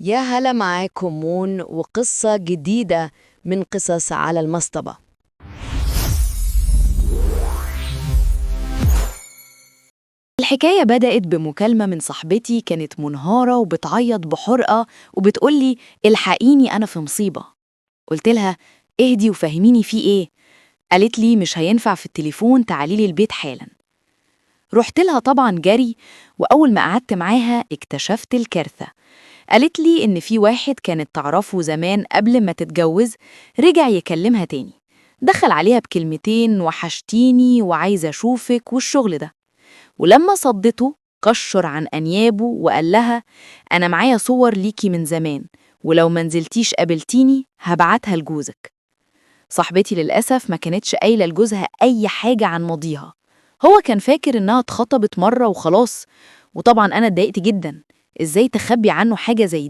يا هلا معاكم مون وقصة جديدة من قصص على المصطبة. الحكاية بدأت بمكالمة من صاحبتي كانت منهارة وبتعيط بحرقة وبتقولي الحقيني أنا في مصيبة. قلت لها اهدي وفهميني في ايه. قالت لي مش هينفع في التليفون، تعاليلي البيت حالا. رحت لها طبعا جري، وأول ما قعدت معاها اكتشفت الكارثة. قالت لي إن في واحد كانت تعرفه زمان قبل ما تتجوز رجع يكلمها تاني، دخل عليها بكلمتين وحشتيني وعايزة أشوفك والشغل ده. ولما صدته كشر عن أنيابه وقال لها أنا معايا صور ليكي من زمان، ولو منزلتيش قابلتيني هبعتها لجوزك. صاحبتي للأسف ما كانتش قايلة لجوزها أي حاجة عن ماضيها، هو كان فاكر إنها اتخطبت مرة وخلاص. وطبعا أنا اتضايقت جدا، إزاي تخبي عنه حاجة زي